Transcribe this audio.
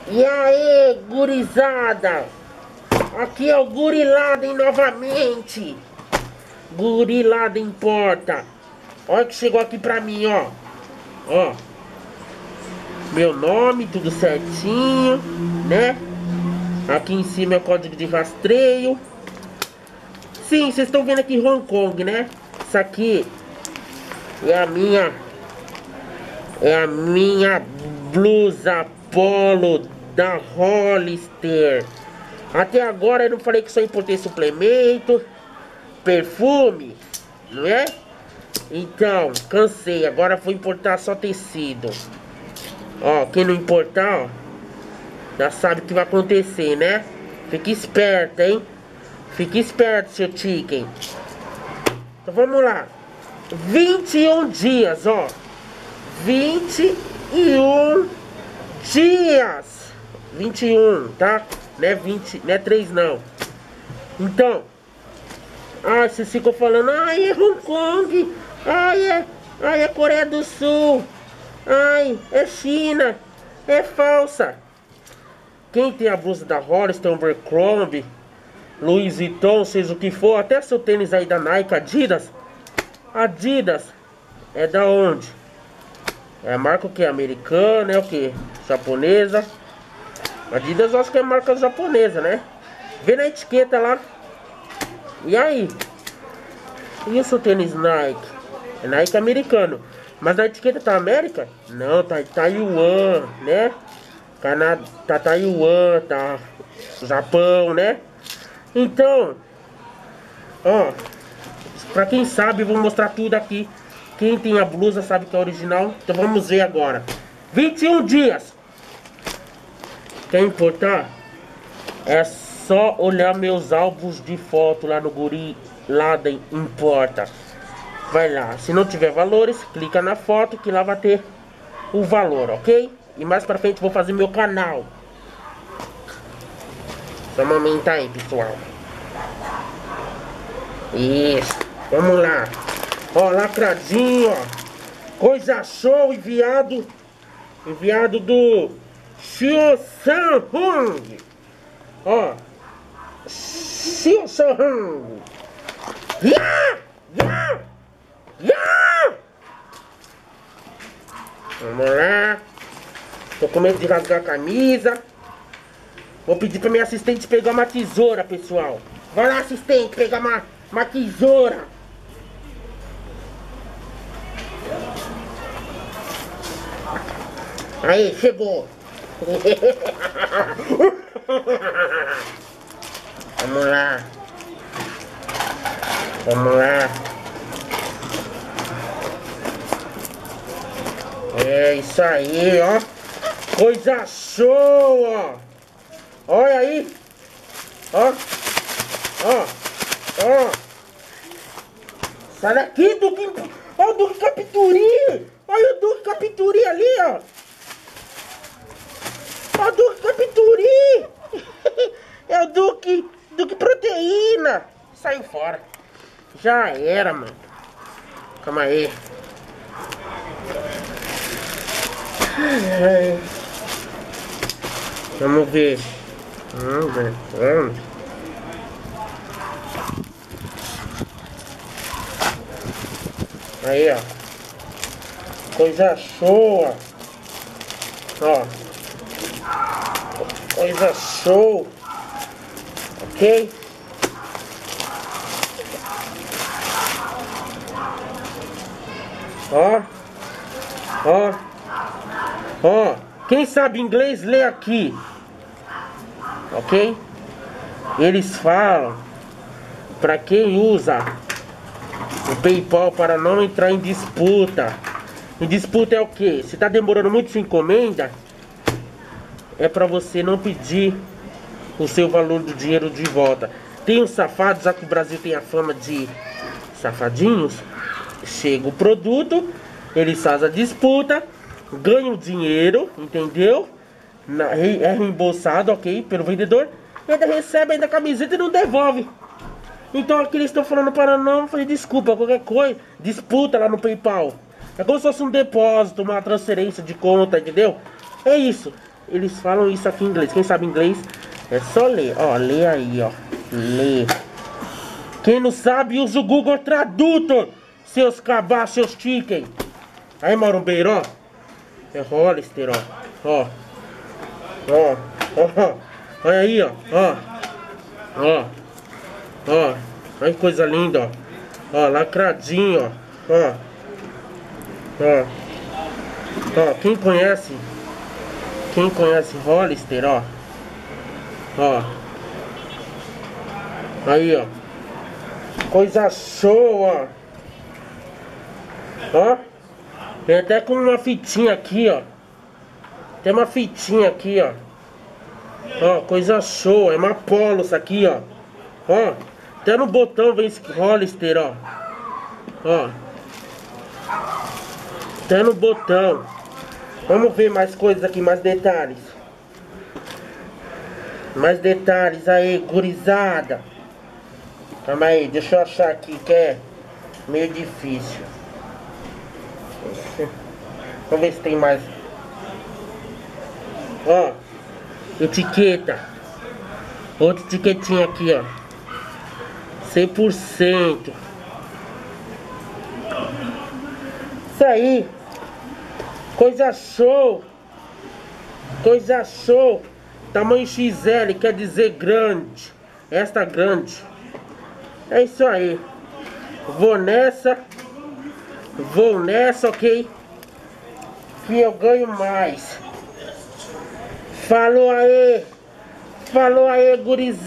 E aí, gurizada? Aqui é o Guriladen novamente. Guriladen importa. Olha que chegou aqui pra mim, ó. Ó. Meu nome, tudo certinho, né? Aqui em cima é o código de rastreio. Sim, vocês estão vendo aqui Hong Kong, né? Isso aqui é a minha blusa polo da Hollister. Até agora eu não falei que só importei suplemento, perfume, não é? Então, cansei, agora vou importar só tecido. Ó, quem não importar, ó, já sabe o que vai acontecer, né? Fique esperto, hein? Fique esperto, seu chicken. Então vamos lá. 21 dias, ó. 21 dias. 21, tá? Não é 20, não é 3 não. Então, vocês ficam falando, ai, é Hong Kong, ai, é Coreia do Sul, ai, é China, é falsa. Quem tem a blusa da Hollister, Abercrombie, Louis Vuitton, seja o que for, até seu tênis aí da Nike, Adidas, é da onde? É a marca o que? Americana, é o que? Japonesa. Adidas eu acho que é marca japonesa, né? Vê na etiqueta lá. E aí? E o seu tênis Nike? É Nike americano. Mas na etiqueta tá América? Não, tá Taiwan, né? Tá Taiwan, tá Japão, né? Então, ó, pra quem sabe, eu vou mostrar tudo aqui. Quem tem a blusa sabe que é original. Então vamos ver agora. 21 dias. Quer importar? É só olhar meus álbuns de foto lá no Guriladen Importa. Vai lá. Se não tiver valores, clica na foto que lá vai ter o valor, ok? E mais pra frente vou fazer meu canal. Vamos aumentar aí, pessoal. Isso. Vamos lá. Ó, lacradinho, ó. Coisa show, enviado do Xiu San-hung. Ó. Xiu San-hung. Vamos lá. Tô com medo de rasgar a camisa. Vou pedir pra minha assistente pegar uma tesoura, pessoal. Vai lá, assistente, pegar uma tesoura. Aí, chegou. Vamos lá. Vamos lá. É isso aí, ó. Coisa show, ó. Olha aí. Ó. Ó. Ó. Sai daqui, Duque. Ó o Duque Capituri. Olha o Duque Capituri ali, ó. Ó o Duque Capituri. É o Duque Proteína. Saiu fora. Já era, mano. Calma aí. Vamos ver. Vamos. Aí, ó. Coisa show, ó. Coisa show. Ok? Ó. Quem sabe inglês, lê aqui. Ok? Eles falam para quem usa o PayPal para não entrar em disputa. Em disputa é o que? Se tá demorando muito sua encomenda, é para você não pedir o seu valor do dinheiro de volta. Tem uns safados, já que o Brasil tem a fama de safadinhos. Chega o produto, eles fazem a disputa, ganham dinheiro, entendeu? É reembolsado, ok, pelo vendedor. E ainda recebe ainda a camiseta e não devolve. Então aqui eles estão falando para não fazer desculpa, qualquer coisa, disputa lá no PayPal. É como se fosse um depósito, uma transferência de conta, entendeu? É isso. eles falam isso aqui em inglês. Quem sabe inglês é só ler. Ó, lê aí, ó. Lê. Quem não sabe, usa o Google Tradutor. Seus cabaços, seus chicken. Aí, Marumbeiro, ó. É Hollister, ó. Ó. Olha aí, ó. Ó. Olha que coisa linda, ó. Ó, lacradinho, ó. Ó, quem conhece Hollister, ó. Aí, ó. Coisa show, ó. Ó. Tem até com uma fitinha aqui, ó. Tem uma fitinha aqui, ó. Ó, coisa show. É uma polo isso aqui, ó. Ó. Até no botão vem esse Hollister, ó. Ó. Até no botão. Vamos ver mais coisas aqui, mais detalhes. Mais detalhes aí, gurizada. Calma aí, deixa eu achar aqui que é meio difícil. Vamos ver se tem mais. Ó, etiqueta. Outra etiquetinha aqui, ó. 100%. Isso aí. Coisa show. Coisa show. Tamanho XL quer dizer grande. Esta grande. É isso aí. Vou nessa, ok? Que eu ganho mais. Falou aí, gurizada.